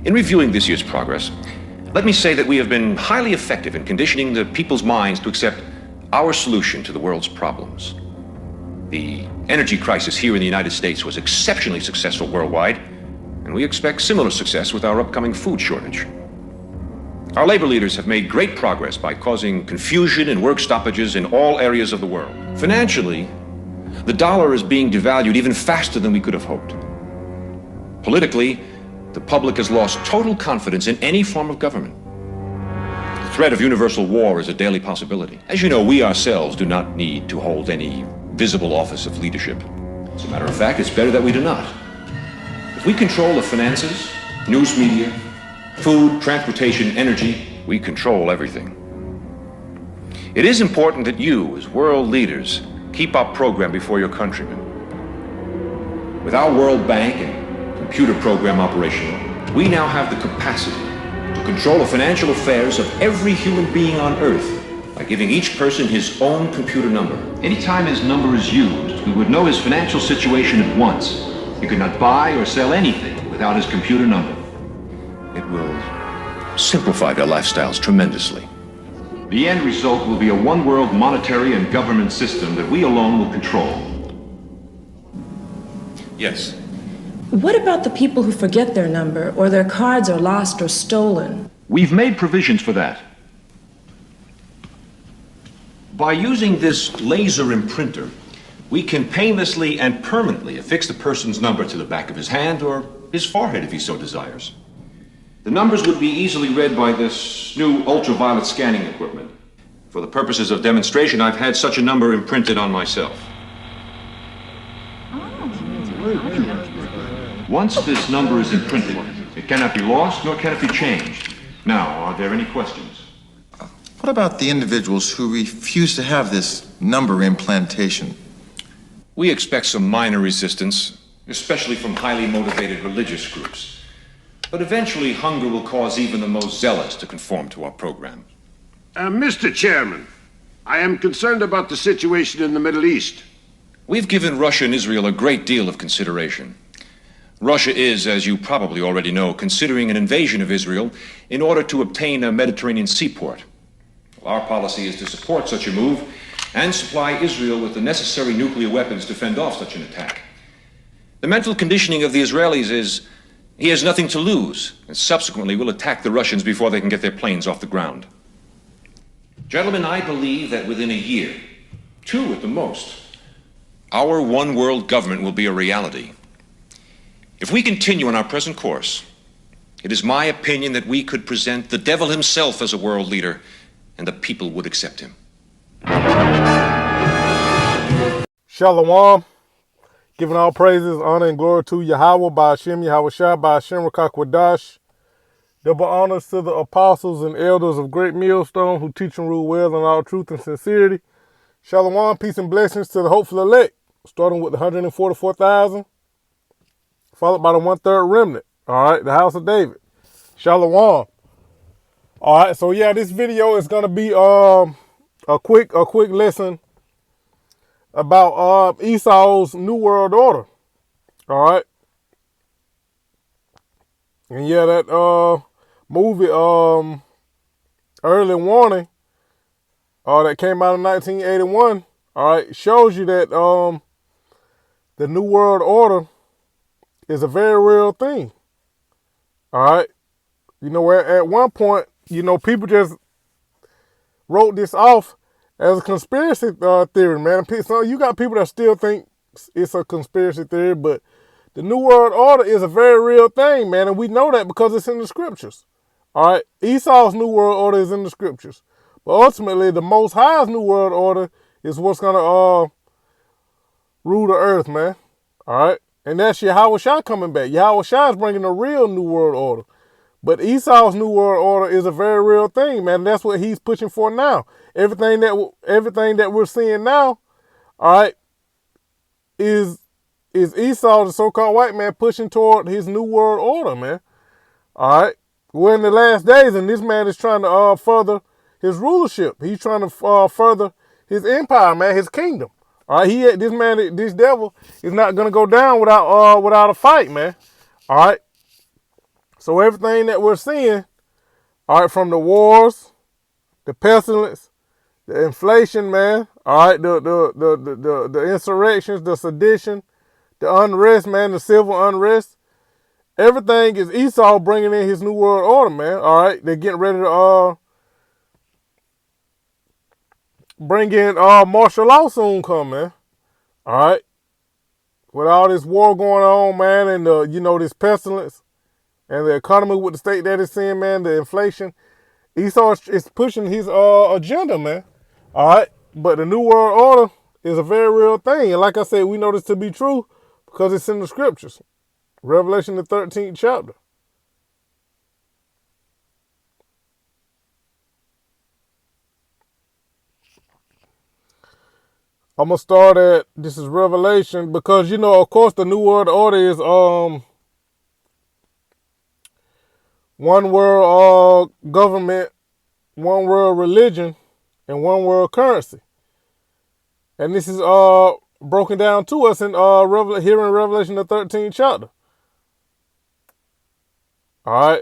In reviewing this year's progress, let me say that we have been highly effective in conditioning the people's minds to accept our solution to the world's problems. The energy crisis here in the United States was exceptionally successful worldwide, and we expect similar success with our upcoming food shortage. Our labor leaders have made great progress by causing confusion and work stoppages in all areas of the world. Financially, the dollar is being devalued even faster than we could have hoped. Politically, the public has lost total confidence in any form of government. The threat of universal war is a daily possibility. As you know, we ourselves do not need to hold any visible office of leadership. As a matter of fact, it's better that we do not. If we control the finances, news media, food, transportation, energy, we control everything. It is important that you, as world leaders, keep our program before your countrymen. With our World Bank and computer program operational, we now have the capacity to control the financial affairs of every human being on Earth by giving each person his own computer number. Anytime his number is used, we would know his financial situation at once. He could not buy or sell anything without his computer number. It will simplify their lifestyles tremendously. The end result will be a one-world monetary and government system that we alone will control. Yes. What about the people who forget their number, or their cards are lost or stolen? We've made provisions for that. By using this laser imprinter, we can painlessly and permanently affix the person's number to the back of his hand or his forehead if he so desires. The numbers would be easily read by this new ultraviolet scanning equipment. For the purposes of demonstration, I've had such a number imprinted on myself. Once this number is imprinted, it cannot be lost nor can it be changed. Now, are there any questions? What about the individuals who refuse to have this number implantation? We expect some minor resistance, especially from highly motivated religious groups. But eventually, hunger will cause even the most zealous to conform to our program. Mr. Chairman, I am concerned about the situation in the Middle East. We've given Russia and Israel a great deal of consideration. Russia is, as you probably already know, considering an invasion of Israel in order to obtain a Mediterranean seaport. Our policy is to support such a move and supply Israel with the necessary nuclear weapons to fend off such an attack. The mental conditioning of the Israelis is he has nothing to lose, and subsequently will attack the Russians before they can get their planes off the ground. Gentlemen, I believe that within a year, 2 at the most, our one world government will be a reality. If we continue on our present course, it is my opinion that we could present the devil himself as a world leader, and the people would accept him. Shalom. Giving all praises, honor, and glory to Yahweh, Ba'ashem, Yahweh Shai, Ba'ashem, Rakakwadash. Double honors to the apostles and elders of Great Millstone who teach and rule well in all truth and sincerity. Shalom, peace and blessings to the hopeful elect, starting with the 144,000, followed by the 1/3 remnant. All right, the house of David. Shalom. All right, so yeah, this video is gonna be a quick lesson about Esau's New World Order. All right. And yeah, that movie Early Warning that came out in 1981, all right, shows you that the New World Order is a very real thing. All right. You know, at one point, you know, people just wrote this off as a conspiracy theory, man. So you got people that still think it's a conspiracy theory, but the New World Order is a very real thing, man, and we know that because it's in the scriptures. All right, Esau's New World Order is in the scriptures, but ultimately, the Most High's New World Order is what's gonna rule the earth, man. All right, and that's Yahweh Shai coming back. Yahweh Shai is bringing a real New World Order, but Esau's New World Order is a very real thing, man. That's what he's pushing for now. Everything that we're seeing now, all right, is Esau, the so-called white man, pushing toward his New World Order, man. All right, we're in the last days, and this man is trying to further his rulership. He's trying to further his empire, man, his kingdom. All right, this devil is not gonna go down without a fight, man. All right. So everything that we're seeing, all right, from the wars, the pestilence, the inflation, man, all right, the insurrections, the sedition, the unrest, man, the civil unrest, everything is Esau bringing in his new world order, man. All right, they're getting ready to bring in martial law soon come, man. All right, with all this war going on, man, and this pestilence and the economy with the state that it's in, man, the inflation, Esau is pushing his agenda, man. All right, but the new world order is a very real thing, and like I said, we know this to be true because it's in the scriptures. Revelation, the 13th chapter. I'm going to start at, this is Revelation, because, of course, the New World Order is one world government, one world religion, and one world currency. And this is broken down to us in here in Revelation, the 13th chapter. All right.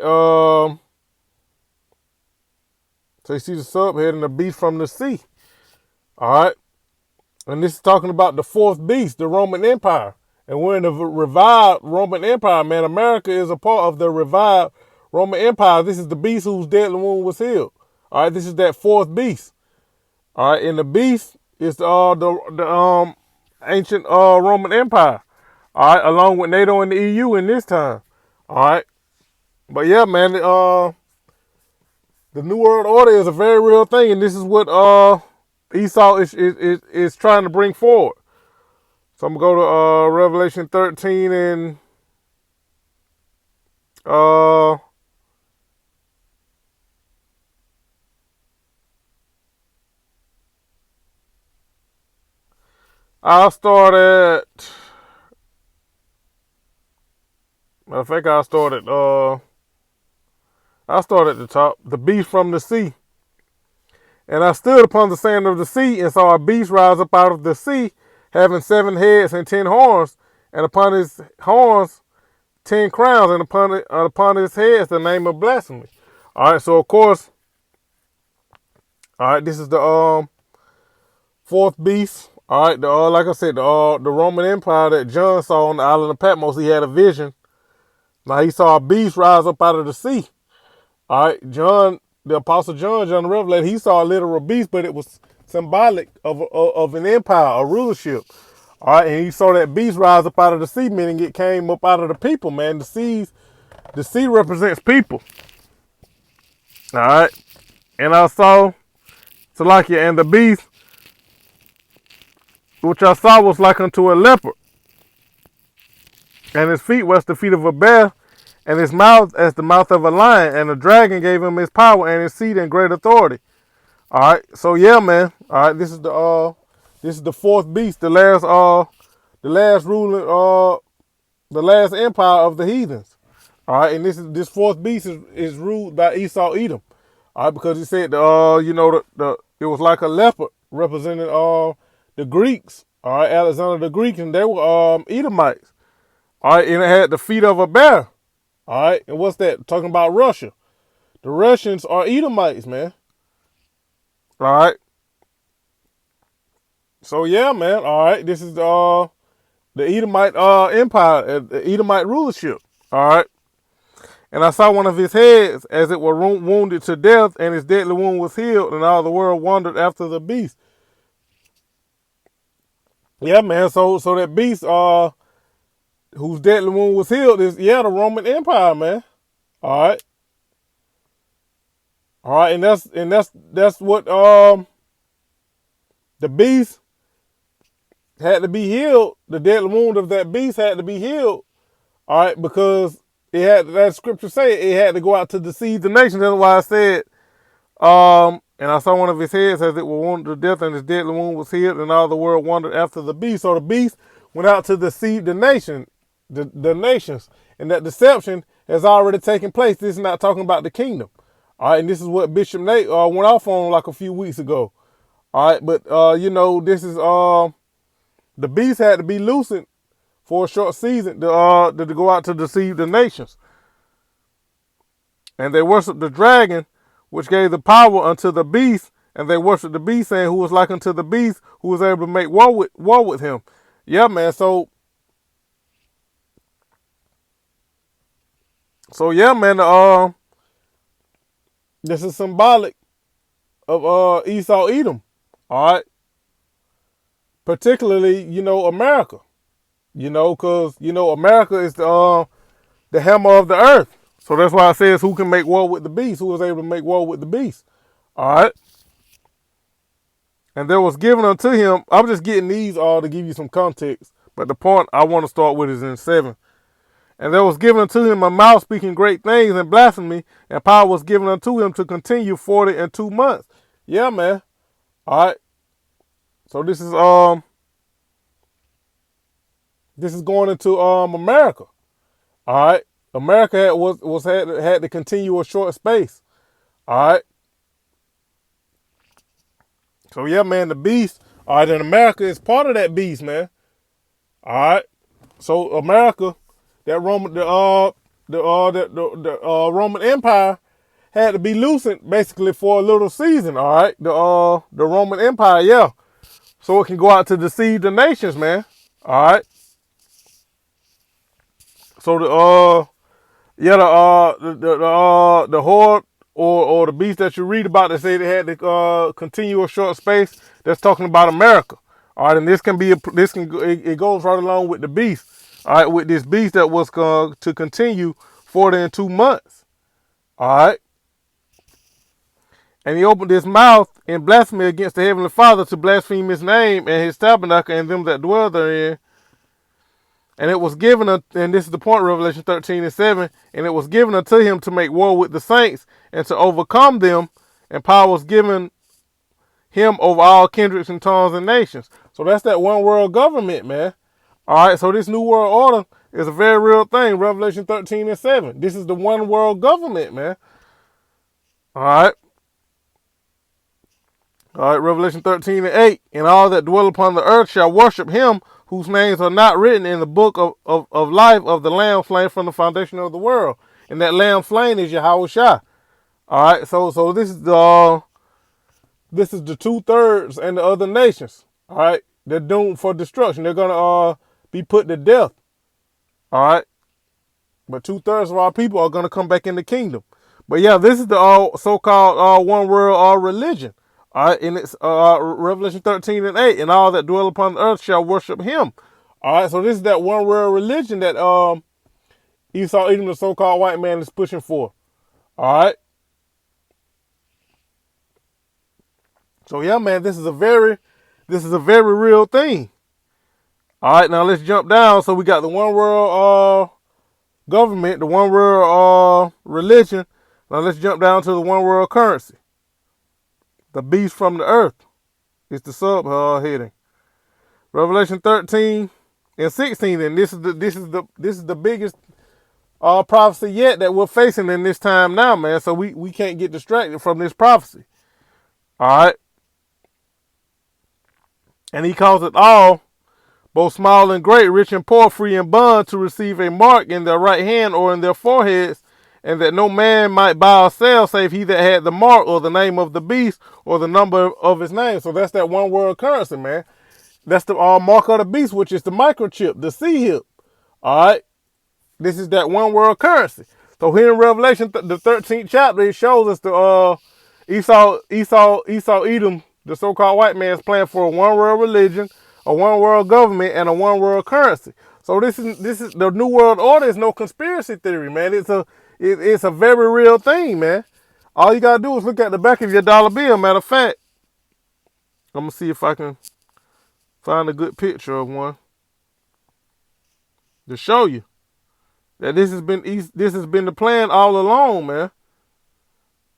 So you see the subheading, the beast from the sea. All right. And this is talking about the fourth beast, the Roman Empire. And we're in the revived Roman Empire, man. America is a part of the revived Roman Empire. This is the beast whose deadly wound was healed. All right. This is that fourth beast. All right. And the beast is the ancient Roman Empire. All right. Along with NATO and the EU in this time. All right. But yeah, man, the New World Order is a very real thing, and this is what Esau is trying to bring forward. So I'm going to go to Revelation 13 and I'll start at, I think I'll start at the top. The beast from the sea. And I stood upon the sand of the sea and saw a beast rise up out of the sea, having 7 heads and 10 horns, and upon his horns 10 crowns, and upon his heads the name of blasphemy. All right, so of course, all right, this is the fourth beast. All right, like I said, the Roman Empire that John saw on the island of Patmos. He had a vision. Now he saw a beast rise up out of the sea. All right, John, the Apostle John the Revelator, he saw a literal beast, but it was symbolic of an empire, a rulership. All right, and he saw that beast rise up out of the sea, meaning it came up out of the people, man. The sea represents people. All right, and I saw, and the beast, which I saw was like unto a leopard, and his feet was the feet of a bear, and his mouth as the mouth of a lion, and the dragon gave him his power and his seat and great authority. All right, so yeah, man. All right, this is the fourth beast, the last ruling, the last empire of the heathens. All right, and this fourth beast is ruled by Esau Edom. All right, because he said it was like a leopard representing the Greeks. All right, Alexander the Greek, and they were Edomites. All right, and it had the feet of a bear. All right, and what's that? Talking about Russia. The Russians are Edomites, man. All right. So yeah, man. All right, this is the Edomite empire, the Edomite rulership. All right. And I saw one of his heads as it were wounded to death, and his deadly wound was healed, and all the world wondered after the beast. Yeah, man. So that beast, whose deadly wound was healed, is the Roman Empire, man. All right. All right, and that's what the beast had to be healed. The deadly wound of that beast had to be healed. All right, because it had, that scripture say it had to go out to deceive the nation. That's why I said, and I saw one of his heads as it were wounded to death, and his deadly wound was healed, and all the world wondered after the beast. So the beast went out to deceive the nation, the nations, and that deception has already taken place. This is not talking about the kingdom. All right, and this is what Bishop Nate went off on like a few weeks ago. All right, but this is the beast had to be loosened for a short season to go out to deceive the nations. And they worshiped the dragon, which gave the power unto the beast, and they worshiped the beast, saying, who was like unto the beast, who was able to make war with him. Yeah, man. So yeah, man. This is symbolic of Esau Edom. All right. Particularly, America. Because America is the hammer of the earth. So that's why it says, who can make war with the beast? Who was able to make war with the beast? All right. And there was given unto him. I'm just getting these all to give you some context. But the point I want to start with is in 7. And there was given unto him a mouth speaking great things and blasphemy, and power was given unto him to continue 42 months. Yeah, man. All right. So this is going into America. All right. America had to continue a short space. All right. So yeah, man, the beast. All right, and America is part of that beast, man. All right. So America, that Roman, the Roman Empire had to be loosened basically for a little season. All right. The Roman Empire, yeah. So it can go out to deceive the nations, man. All right. So the horde or the beast that you read about that say they had to continue a short space, that's talking about America. All right, and it goes right along with the beast. All right, with this beast that was going to continue 42 months. All right. And he opened his mouth in blasphemy against the heavenly Father to blaspheme his name and his tabernacle and them that dwell therein. And it was given, and this is the point, Revelation 13 and 7, and it was given unto him to make war with the saints and to overcome them, and power was given him over all kindreds and tongues and nations. So that's that one world government, man. All right, so this new world order is a very real thing, Revelation 13 and 7. This is the one world government, man. All right. All right, Revelation 13 and 8. And all that dwell upon the earth shall worship him whose names are not written in the book of life of the Lamb slain from the foundation of the world. And that Lamb slain is Yahweh Shai. All right, so this is the 2/3 and the other nations. All right, they're doomed for destruction. They're gonna be put to death. All right, but 2/3 of our people are gonna come back in the kingdom. But yeah, this is the so-called one world religion. All right, and it's Revelation 13 and 8, and all that dwell upon the earth shall worship him. All right, so this is that one world religion that Esau Edom, the so-called white man, is pushing for. All right. So yeah, man, this is a very real thing. All right, now let's jump down. So we got the one world government, the one world religion. Now let's jump down to the one world currency. The beast from the earth is the sub heading. Revelation 13 and 16, and this is the biggest prophecy yet that we're facing in this time now, man. So we can't get distracted from this prophecy. All right. And he calls it all, both small and great, rich and poor, free and bond, to receive a mark in their right hand or in their foreheads, and that no man might buy or sell save he that had the mark or the name of the beast or the number of his name. So that's that one world currency, man. That's the mark of the beast, which is the microchip, the C-hip. All right. This is that one world currency. So here in Revelation, the 13th chapter, it shows us the Esau Edom, the so-called white man's plan for a one world religion, a one world government, and a one world currency. So this is the new world order. Is no conspiracy theory, man. It's a very real thing, man. All you gotta do is look at the back of your dollar bill. Matter of fact, I'm gonna see if I can find a good picture of one to show you that this has been the plan all along, man.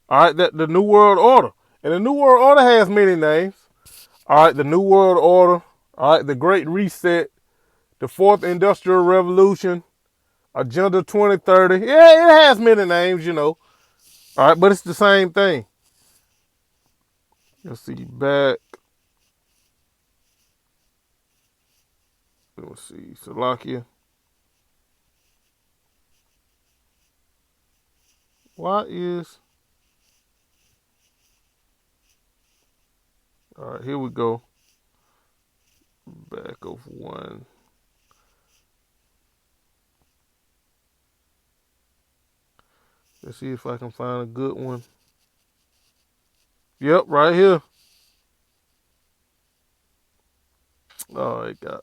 All right, that the new world order, and the new world order has many names. All right, the new world order. All right, the Great Reset, the Fourth Industrial Revolution, Agenda 2030. Yeah, it has many names, All right, but it's the same thing. Let's see back. Let's see, Slovakia. Why is... All right, here we go. Back of one. Let's see if I can find a good one. Yep, right here. Oh, it got...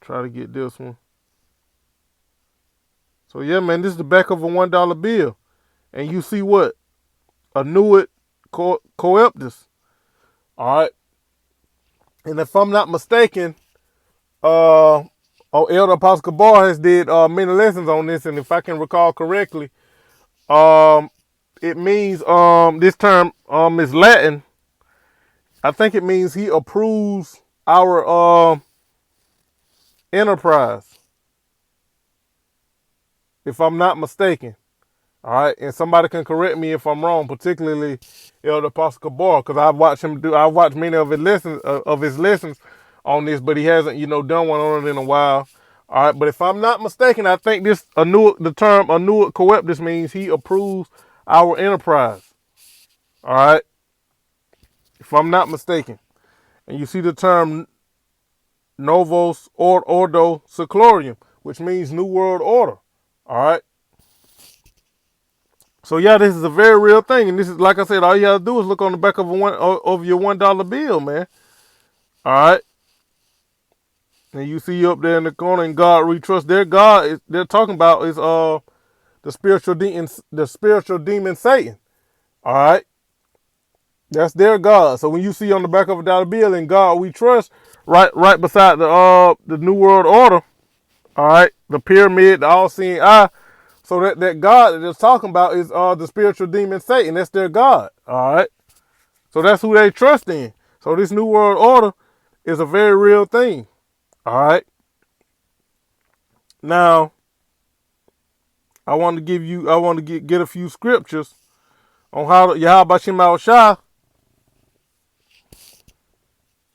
try to get this one. So yeah, man, this is the back of a $1 bill. And you see what? A Newitt coeptus. All right. And if I'm not mistaken, Elder Apostle Kabar has did many lessons on this, and if I can recall correctly, it means this term is Latin. I think it means he approves our enterprise, if I'm not mistaken. All right, and somebody can correct me if I'm wrong, particularly Elder Apostle Kabar, because I've watched him do. I've watched many of his lessons on this, but he hasn't, done one on it in a while. All right, but if I'm not mistaken, I think the term Newitt coeptus means he approves our enterprise. All right, if I'm not mistaken, and you see the term Novos Ordo Seclorum, which means New World Order. All right. So yeah, this is a very real thing, and this is, like I said, all you gotta do is look on the back of your $1 bill, man. All right, and you see up there in the corner, "In God we trust." Their God they're talking about is the spiritual demon Satan. All right, that's their God. So when you see on the back of a dollar bill, "In God we trust," right beside the New World Order, all right, the pyramid, the all-seeing eye. So that God that they're talking about is the spiritual demon Satan. That's their God. All right. So that's who they trust in. So this New World Order is a very real thing. All right. Now, I want to get a few scriptures on how Yahweh Shema Shah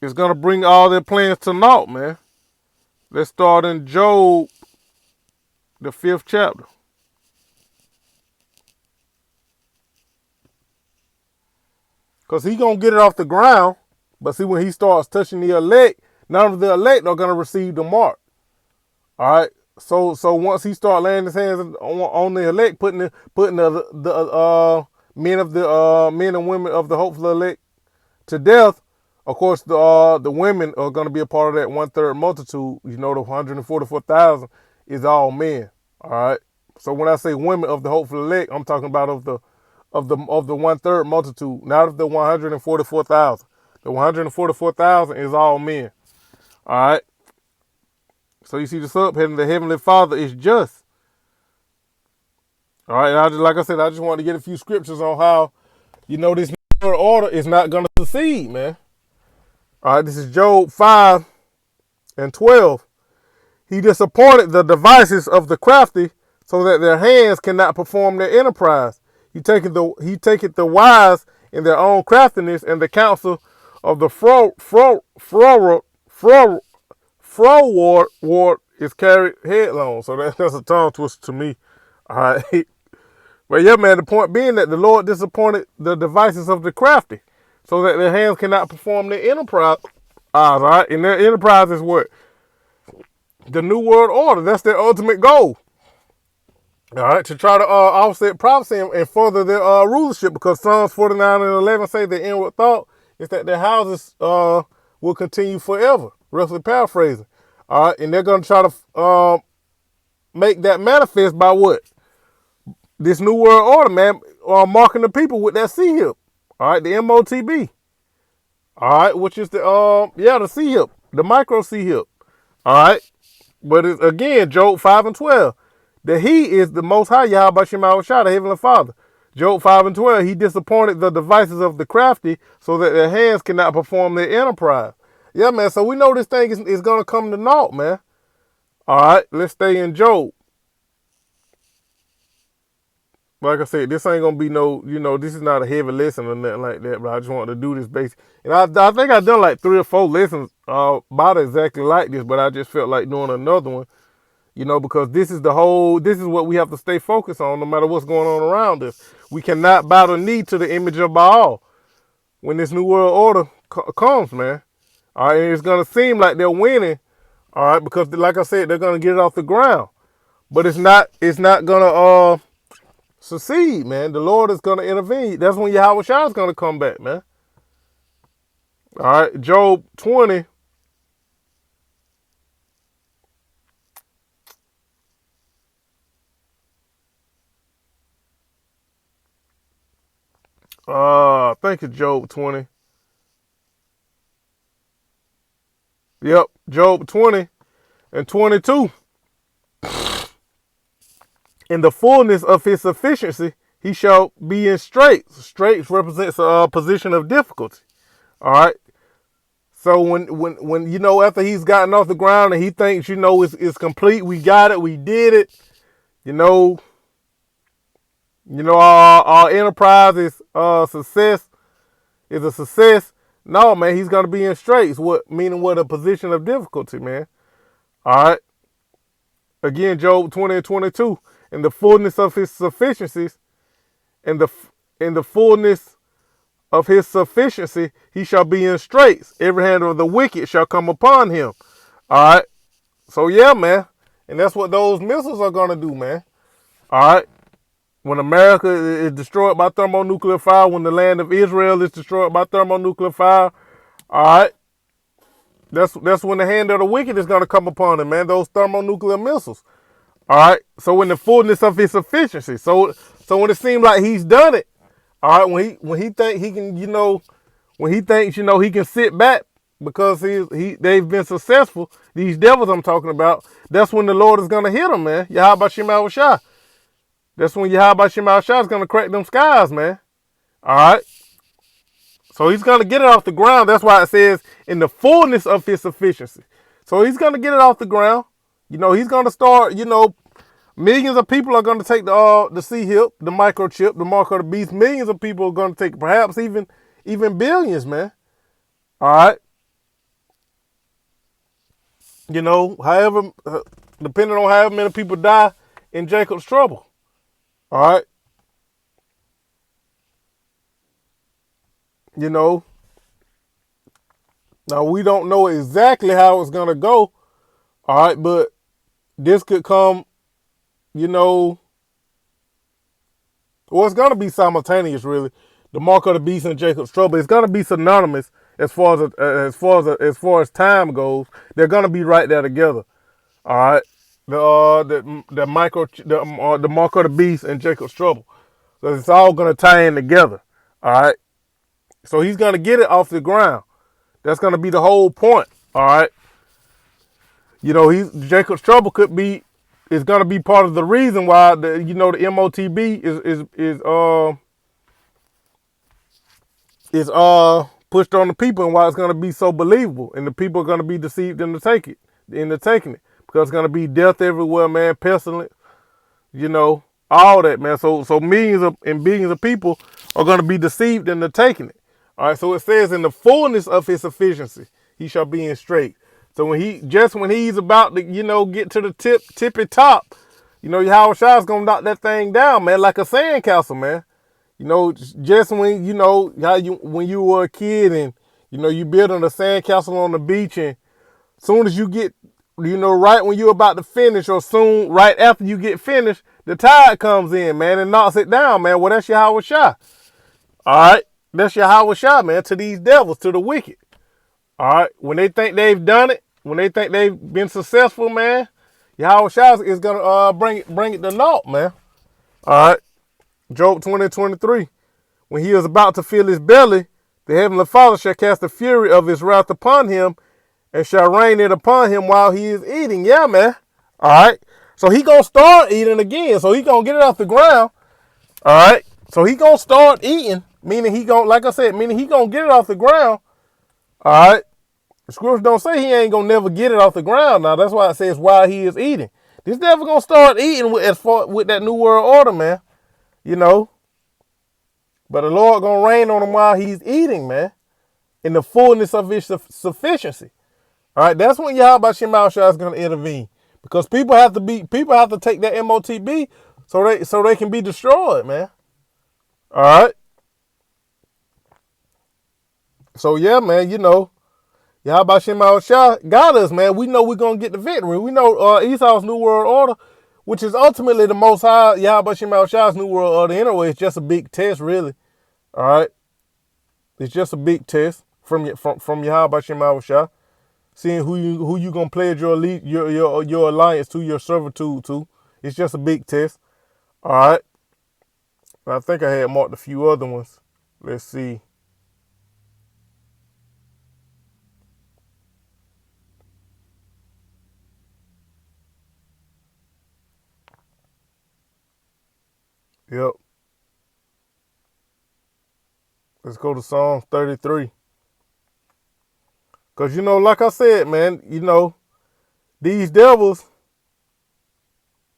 is going to bring all their plans to naught, man. Let's start in Job, the 5th chapter. Because he's going to get it off the ground. But see, when he starts touching the elect, none of the elect are going to receive the mark. All right. So once he starts laying his hands on the elect, putting the men and women of the hopeful elect to death, of course, the women are going to be a part of that 1/3 multitude. The 144,000 is all men. All right. So when I say women of the hopeful elect, I'm talking about of the 1/3 multitude, not of the 144,000. The 144,000 is all men. All right. So you see the subheading, "The Heavenly Father is just." All right. And like I said, I just wanted to get a few scriptures on how, this New World Order is not going to succeed, man. All right. This is Job 5:12. "He disappointed the devices of the crafty, so that their hands cannot perform their enterprise. He taketh the wise in their own craftiness, and the counsel of the froward is carried headlong." So that's a tongue twister to me. All right. But yeah, man, the point being that the Lord disappointed the devices of the crafty, so that their hands cannot perform their enterprise. All right. And their enterprise is what? The New World Order. That's their ultimate goal. All right, to try to offset prophecy and further their rulership, because Psalms 49:11 say the inward thought is that their houses will continue forever. Roughly paraphrasing. All right, and they're going to try to make that manifest by what? This New World Order, man, marking the people with that C-hip. All right, the MOTB. All right, which is the C-hip, the micro C-hip. All right, but again, Job 5:12. That he is the Most High, Yahweh Shema Shah, the Heavenly Father. Job 5:12, he disappointed the devices of the crafty, so that their hands cannot perform their enterprise. Yeah, man, so we know this thing is going to come to naught, man. All right, let's stay in Job. Like I said, this ain't going to be this is not a heavy lesson or nothing like that, but I just want to do this basic. And I think I've done like 3 or 4 lessons about exactly like this, but I just felt like doing another one. Because this is what we have to stay focused on no matter what's going on around us. We cannot bow the knee to the image of Baal when this new world order comes, man. All right, and it's going to seem like they're winning, all right, because like I said, they're going to get it off the ground. But it's not going to succeed, man. The Lord is going to intervene. That's when Yahweh Shai is going to come back, man. All right, Job 20. I think it's Job 20. Yep, Job 20 and 22. In the fullness of his sufficiency, he shall be in straits. Straits represents a position of difficulty. All right. So when after he's gotten off the ground and he thinks it's complete, we got it, we did it. Our enterprise is success. Is a success. No, man, he's gonna be in straits. Meaning a position of difficulty, man. All right. Again, Job 20 and 22. In the fullness of his sufficiencies, in the fullness of his sufficiency, he shall be in straits. Every hand of the wicked shall come upon him. All right. So yeah, man, and that's what those missiles are gonna do, man. All right. When America is destroyed by thermonuclear fire, when the land of Israel is destroyed by thermonuclear fire, all right, that's when the hand of the wicked is going to come upon him, man, those thermonuclear missiles. All right, so in the fullness of his sufficiency. So when it seems like he's done it, all right, when he think he can, when he thinks, he can sit back because they've been successful, these devils I'm talking about, that's when the Lord is going to hit them, man. Yahweh Shema Shai. That's when Yahweh Shema Shai is going to crack them skies, man. All right. So he's going to get it off the ground. That's why it says in the fullness of his sufficiency. So he's going to get it off the ground. He's going to start, millions of people are going to take the C-hip, the microchip, the mark of the beast. Millions of people are going to take perhaps even billions, man. All right. However, depending on however many people die in Jacob's trouble. All right. Now we don't know exactly how it's going to go. All right. But this could come, well, it's going to be simultaneous, really. The mark of the beast and Jacob's trouble. It's going to be synonymous as far as time goes. They're going to be right there together. All right. The mark of the beast and Jacob's trouble. So it's all going to tie in together. All right. So he's going to get it off the ground. That's going to be the whole point. All right. Jacob's trouble is going to be part of the reason why the MOTB is pushed on the people and why it's going to be so believable and the people are going to be deceived into taking it. Because it's going to be death everywhere, man, pestilence, all that, man. So millions and billions of people are going to be deceived into taking it. All right, so it says in the fullness of his sufficiency, he shall be in straight. So when he's about to, get to the tippy top, Yahweh Shai is going to knock that thing down, man, like a sandcastle, man. Just when, when you were a kid and, you building a sandcastle on the beach and soon as you get, right when you're about to finish or soon, right after you get finished, the tide comes in, man, and knocks it down, man. Well, that's Yahweh Shai. All right. That's Yahweh Shai, man, to these devils, to the wicked. All right. When they think they've done it, when they think they've been successful, man, Yahweh Shai is going to bring it to naught, man. All right. Job 20:23. When he is about to fill his belly, the heavenly Father shall cast the fury of his wrath upon him and shall rain it upon him while he is eating. Yeah, man. All right. So he going to start eating again. So he going to get it off the ground. All right. So he going to start eating, meaning he going to get it off the ground. All right. The scriptures don't say he ain't going to never get it off the ground. Now, that's why it says while he is eating. This devil going to start eating with that new world order, man. But the Lord going to rain on him while he's eating, man. In the fullness of his sufficiency. All right. That's when Yahweh Shema Shai is going to intervene. Because people have to take that MOTB so they can be destroyed, man. All right. So yeah, man, Yahweh Shema Shah got us, man. We know we're gonna get the victory. We know Esau's New World Order, which is ultimately the Most High Yahweh Shema Shah's New World Order. Anyway, it's just a big test, really. All right, it's just a big test from Yahweh Shema Shah, seeing who you gonna pledge your alliance to, your servitude to. It's just a big test. All right. I think I had marked a few other ones. Let's see. Yep. Let's go to Psalm 33. Because, like I said, man, these devils,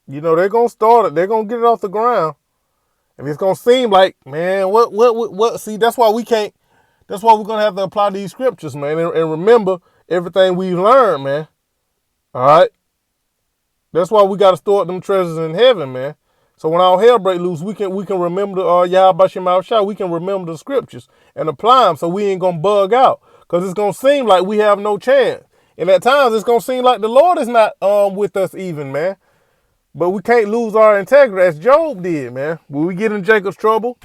they're going to start it. They're going to get it off the ground. And it's going to seem like, man, what? See, that's why we're going to have to apply these scriptures, man, and remember everything we've learned, man. All right? That's why we got to store up them treasures in heaven, man. So when our hell break loose, we can remember Yahweh Shema Shah. We can remember the scriptures and apply them so we ain't going to bug out. Because it's going to seem like we have no chance. And at times, it's going to seem like the Lord is not with us even, man. But we can't lose our integrity as Job did, man. When we get in Jacob's trouble,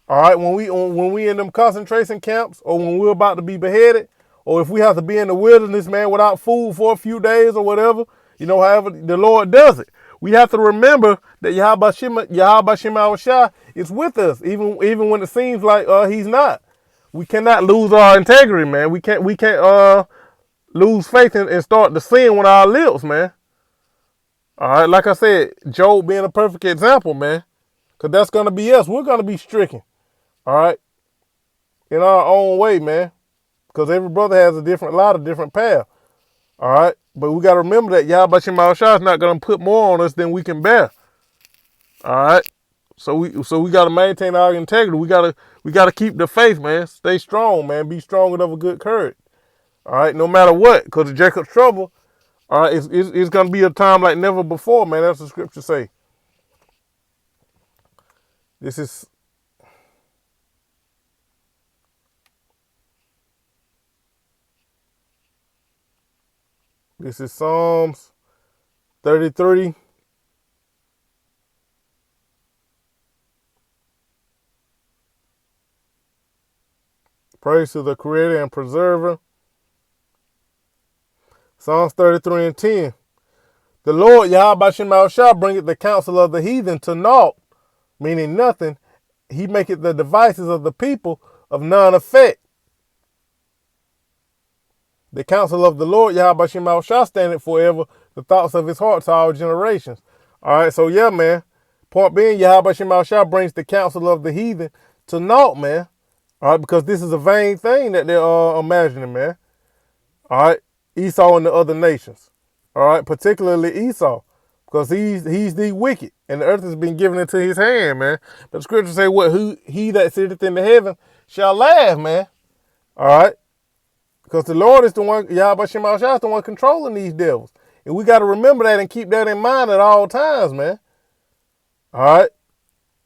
all right, when we in them concentration camps, or when we're about to be beheaded, or if we have to be in the wilderness, man, without food for a few days or whatever, however the Lord does it. We have to remember that Yahweh Shema Shah is with us, even when it seems like he's not. We cannot lose our integrity, man. We can't lose faith and start to sin with our lips, man. All right, like I said, Job being a perfect example, man, because that's gonna be us. We're gonna be stricken, all right, in our own way, man, because every brother has a different path, all right. But we got to remember that Yahweh Shema Shah is not going to put more on us than we can bear. All right. So we got to maintain our integrity. We got to keep the faith, man. Stay strong, man. Be strong and of a good courage. All right. No matter what, because of Jacob's trouble, all right, it's going to be a time like never before, man. That's what the scriptures say. This is Psalms 33. Praise to the Creator and Preserver. Psalms 33 and 10. The Lord Yahweh Shema Shah bringeth the counsel of the heathen to naught, meaning nothing. He maketh the devices of the people of none effect. The counsel of the Lord Yahweh Shema Shah standeth forever, the thoughts of his heart to all generations. All right, so yeah, man. Point being, Yahweh Shema Shah brings the counsel of the heathen to naught, man. All right, because this is a vain thing that they're imagining, man. All right, Esau and the other nations. All right, particularly Esau, because he's the wicked, and the earth has been given into his hand, man. But the scriptures say, he that sitteth in the heaven shall laugh, man. All right. Because the Lord is the one, Yahweh Shema Shah is the one controlling these devils. And we got to remember that and keep that in mind at all times, man. All right?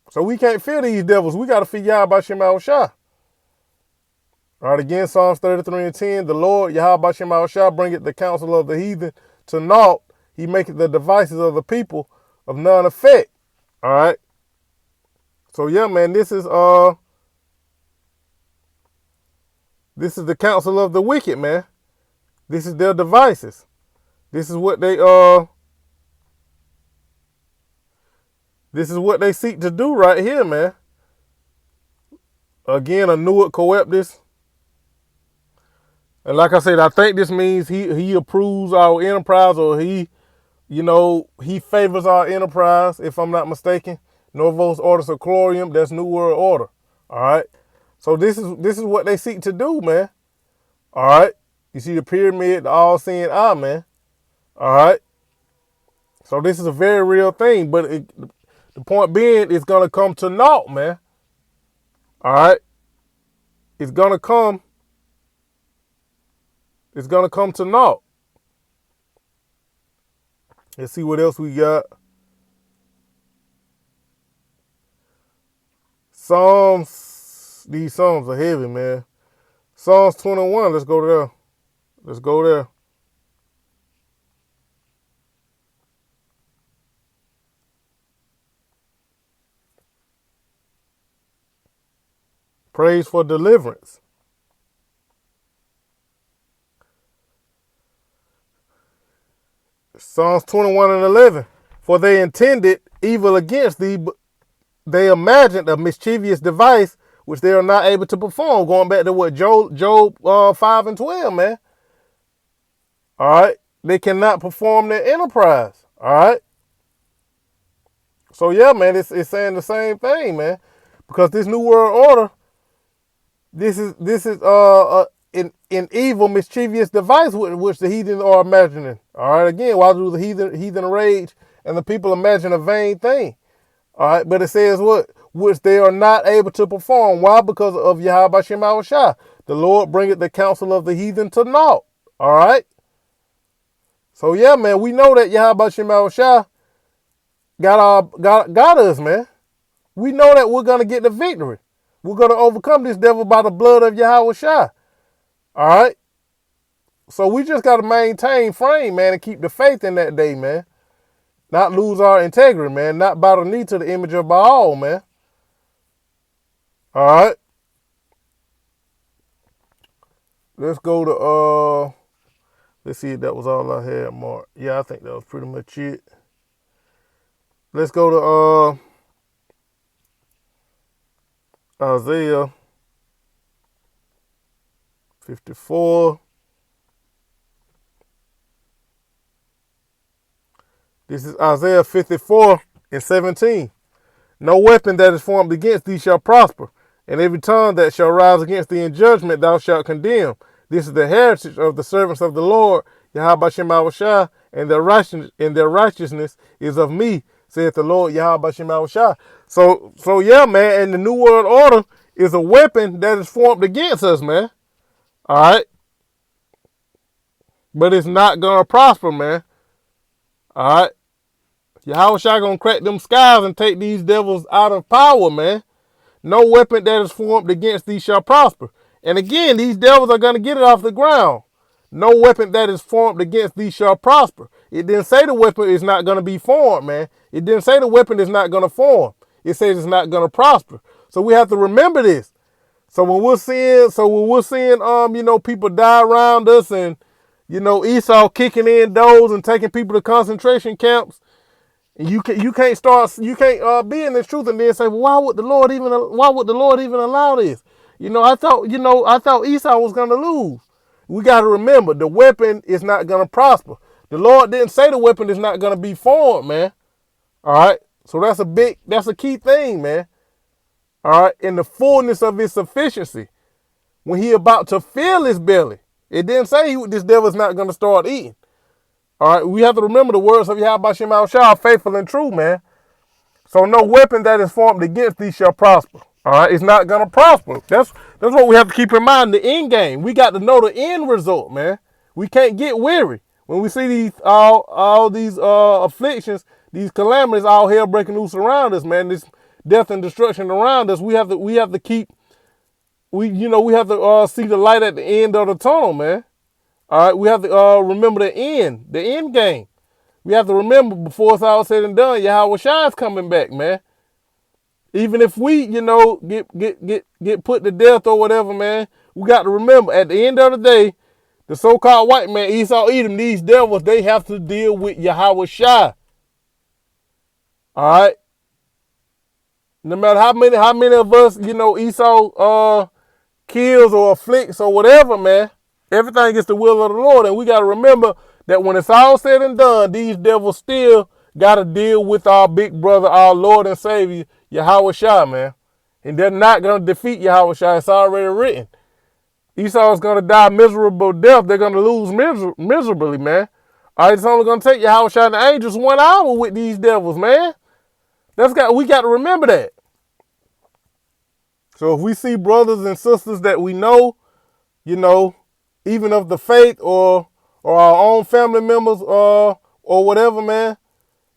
So we can't fear these devils. We got to fear Yahweh Shema Shah. All right, again, Psalms 33 and 10. The Lord, Yahweh Shema Shah, bringeth the counsel of the heathen to naught. He maketh the devices of the people of none effect. All right? So, yeah, man, this is the counsel of the wicked, man. This is their devices. This is what they seek to do right here, man. Again, a Nuit Coeptus. And like I said, I think this means he approves our enterprise, or he favors our enterprise, if I'm not mistaken. Novos Ordo Seclorum, that's New World Order. All right. So this is what they seek to do, man. All right. You see the pyramid, the all-seeing eye, man. All right. So this is a very real thing, but the point being, it's gonna come to naught, man. All right. It's gonna come to naught. Let's see what else we got. Psalms. These Psalms are heavy, man. Psalms 21. Let's go there. Let's go there. Praise for deliverance. Psalms 21 and 11. For they intended evil against thee, but they imagined a mischievous device which they are not able to perform. Going back to what Job 5 and 12, man. All right. They cannot perform their enterprise. All right. So yeah, man, it's saying the same thing, man. Because this new world order, this is an evil, mischievous device which the heathen are imagining. All right, again, why do the heathen rage and the people imagine a vain thing? All right, but it says what? Which they are not able to perform. Why? Because of Yahweh Shem Shah. The Lord bringeth the counsel of the heathen to naught. All right. So yeah, man, we know that Yahweh Shem Shah got us, man. We know that we're gonna get the victory. We're gonna overcome this devil by the blood of Yahweh Shah. All right. So we just gotta maintain frame, man, and keep the faith in that day, man. Not lose our integrity, man. Not bow the knee to the image of Baal, man. All right. Let's go to let's see if that was all I had, Mark. Yeah, I think that was pretty much it. Let's go to Isaiah 54. This is Isaiah 54 and 17. No weapon that is formed against thee shall prosper, and every tongue that shall rise against thee in judgment thou shalt condemn. This is the heritage of the servants of the Lord, Yahweh Shem Shah, and their righteousness is of me, saith the Lord, Yahweh Shem Shah. So yeah, man, and the New World Order is a weapon that is formed against us, man. All right? But it's not going to prosper, man. All right? Yahweh Shah going to crack them skies and take these devils out of power, man. No weapon that is formed against thee shall prosper. And again, these devils are going to get it off the ground. No weapon that is formed against thee shall prosper. It didn't say the weapon is not going to be formed, man. It didn't say the weapon is not going to form. It says it's not going to prosper. So we have to remember this. So when we're seeing, people die around us and, Esau kicking in doors and taking people to concentration camps, and you can't be in this truth and then say, well, why would the Lord even allow this? I thought Esau was going to lose. We got to remember the weapon is not going to prosper. The Lord didn't say the weapon is not going to be formed, man. All right. So that's a key thing, man. All right. In the fullness of his sufficiency, when he about to fill his belly, it didn't say this devil's not going to start eating. All right. We have to remember the words of Yahweh Shem Shah, faithful and true, man. So no weapon that is formed against thee shall prosper. All right. It's not going to prosper. That's what we have to keep in mind. The end game. We got to know the end result, man. We can't get weary. When we see these all these afflictions, these calamities, all hell breaking loose around us, man, this death and destruction around us, we have to see the light at the end of the tunnel, man. All right, we have to remember the end game. We have to remember before it's all said and done, Yahweh Shai is coming back, man. Even if we, get put to death or whatever, man, we got to remember at the end of the day, the so-called white man, Esau, Edom, these devils, they have to deal with Yahweh Shai. All right. No matter how many of us, Esau kills or afflicts or whatever, man, everything is the will of the Lord. And we got to remember that when it's all said and done, these devils still got to deal with our big brother, our Lord and Savior, Yahweh Shai, man. And they're not going to defeat Yahweh Shai. It's already written. Esau is going to die miserable death. They're going to lose miserably, man. All right, it's only going to take Yahweh Shai and the angels 1 hour with these devils, man. We got to remember that. So if we see brothers and sisters that we know, even of the faith or our own family members or whatever, man,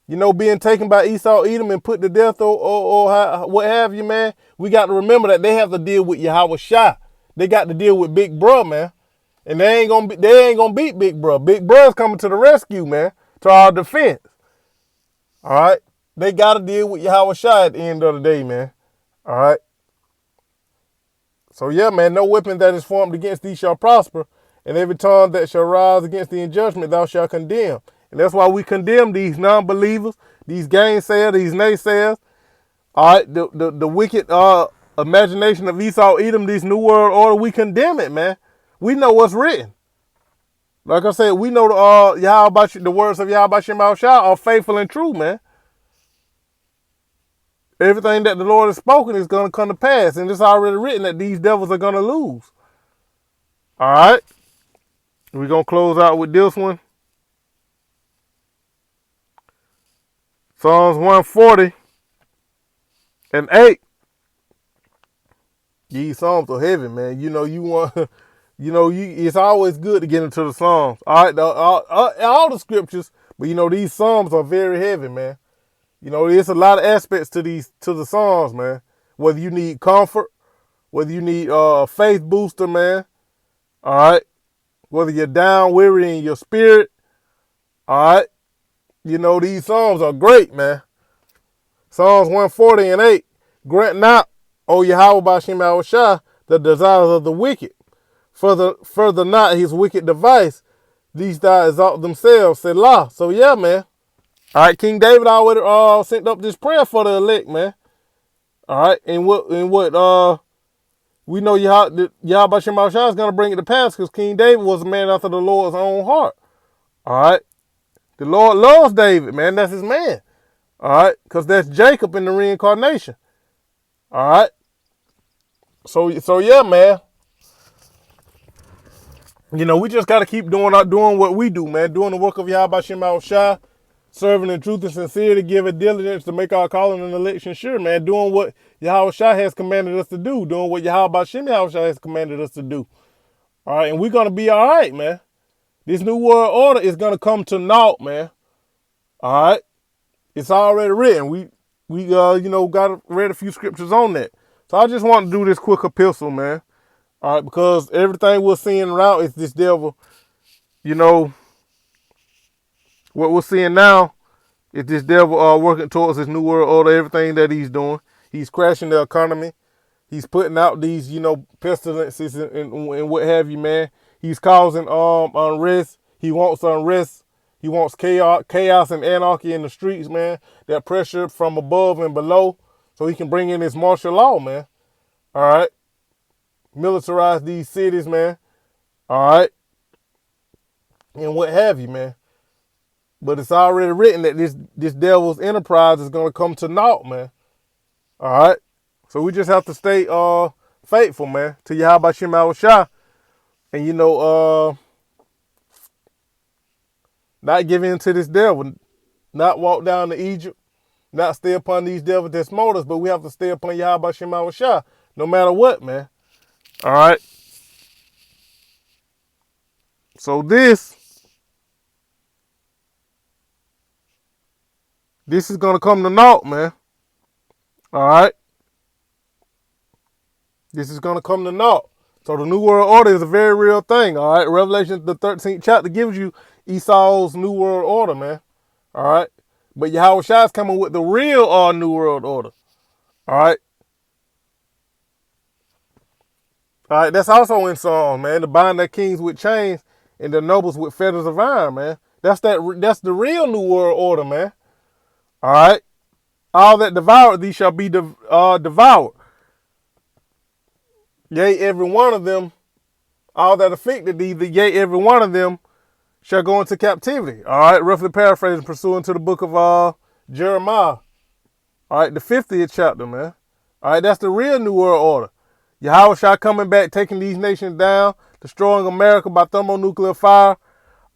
being taken by Esau, Edom, and put to death or what have you, man, we got to remember that they have to deal with Yahweh Shai. They got to deal with Big Bruh, man. And they ain't gonna beat Big Bruh. Big Bruh's coming to the rescue, man, to our defense. All right? They got to deal with Yahweh Shai at the end of the day, man. All right? So, yeah, man, no weapon that is formed against thee shall prosper, and every tongue that shall rise against thee in judgment thou shalt condemn. And that's why we condemn these non-believers, these gainsayers, these naysayers. All right, the wicked imagination of Esau, Edom, this new world order, we condemn it, man. We know what's written. Like I said, we know the words of Yahweh Shemau Shah are faithful and true, man. Everything that the Lord has spoken is going to come to pass, and it's already written that these devils are going to lose. All right, we're going to close out with this one. Psalms 140 and 8. These Psalms are heavy, man. It's always good to get into the Psalms. All right, all the scriptures, but these Psalms are very heavy, man. There's a lot of aspects to the Psalms, man. Whether you need comfort, whether you need a faith booster, man. All right, whether you're down, weary in your spirit. All right, these Psalms are great, man. Psalms 140 and 8. Grant not, O Yahweh B'Shem Yahushua, the desires of the wicked. Further not his wicked device. These thou exalt themselves, Selah. So yeah, man. All right, King David already sent up this prayer for the elect, man. All right, and what we know Yahweh B'Shem Yahushua is going to bring it to pass because King David was a man after the Lord's own heart. All right. The Lord loves David, man. That's his man. All right. Because that's Jacob in the reincarnation. All right. So yeah, man. We just got to keep doing what we do, man. Doing the work of Yahweh Shem Shai, serving in truth and sincerity, giving diligence to make our calling and election sure, man. Doing what Yahweh Shai has commanded us to do. Doing what Yahweh Shem Shai has commanded us to do. All right. And we're going to be all right, man. This new world order is going to come to naught, man. All right. It's already written. We got read a few scriptures on that. So I just want to do this quick epistle, man. All right, because everything we're seeing around is this devil. What we're seeing now is this devil working towards this new world order, everything that he's doing. He's crashing the economy. He's putting out these, pestilences and what have you, man. He's causing unrest. He wants unrest. He wants chaos and anarchy in the streets, man. That pressure from above and below so he can bring in his martial law, man. All right. Militarize these cities, man. All right. And what have you, man. But it's already written that this devil's enterprise is going to come to naught, man. All right. So we just have to stay faithful, man, to Yahweh Shem Shai. And, not give in to this devil. Not walk down to Egypt. Not stay upon these devils that smote us. But we have to stay upon Yahweh Shem Shai. No matter what, man. All right. So this is going to come to naught, man. All right. This is going to come to naught. So the New World Order is a very real thing, all right? Revelation, the 13th chapter, gives you Esau's New World Order, man. All right? But Yahweh Shai is coming with the real New World Order. All right? All right, that's also in Psalms, man. To bind their kings with chains and their nobles with fetters of iron, man. That's the real New World Order, man. All right? All that devoured thee shall be devoured. Yea, every one of them, all that afflicted thee, yea, every one of them shall go into captivity. All right, roughly paraphrasing, pursuant to the book of Jeremiah. All right, the 50th chapter, man. All right, that's the real New World Order. Yahweh Shai coming back, taking these nations down, destroying America by thermonuclear fire.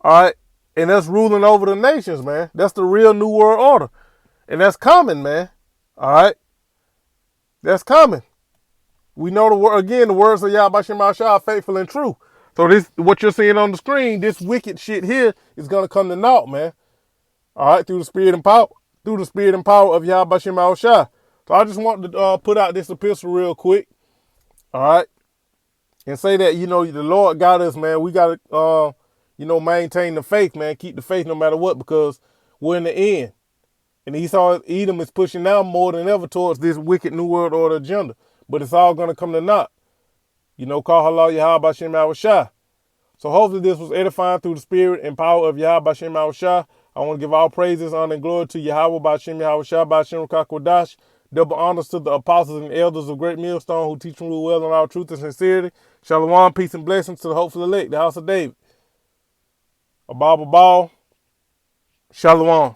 All right, and us ruling over the nations, man. That's the real New World Order. And that's coming, man. All right, that's coming. We know the words of Yahweh Shem Shai are faithful and true. So this, what you're seeing on the screen, this wicked shit here is gonna come to naught, man. All right, through the spirit and power of Yahweh Shem Shai. So I just want to put out this epistle real quick. All right. And say that, the Lord got us, man. We got to, maintain the faith, man. Keep the faith no matter what, because we're in the end. And Edom is pushing now more than ever towards this wicked New World Order agenda. But it's all going to come to naught. Call halal Yahweh Shem Shai. So hopefully this was edifying through the spirit and power of Yahweh Shem Shai. I want to give all praises, honor, and glory to Yahweh B'Shem Yahweh Shai B'Shem Kakodash. Double honors to the apostles and elders of Great Millstone who teach and rule well in our truth and sincerity. Shalom, peace and blessings to the hopeful elect, the house of David. Abba Ball. Shalom.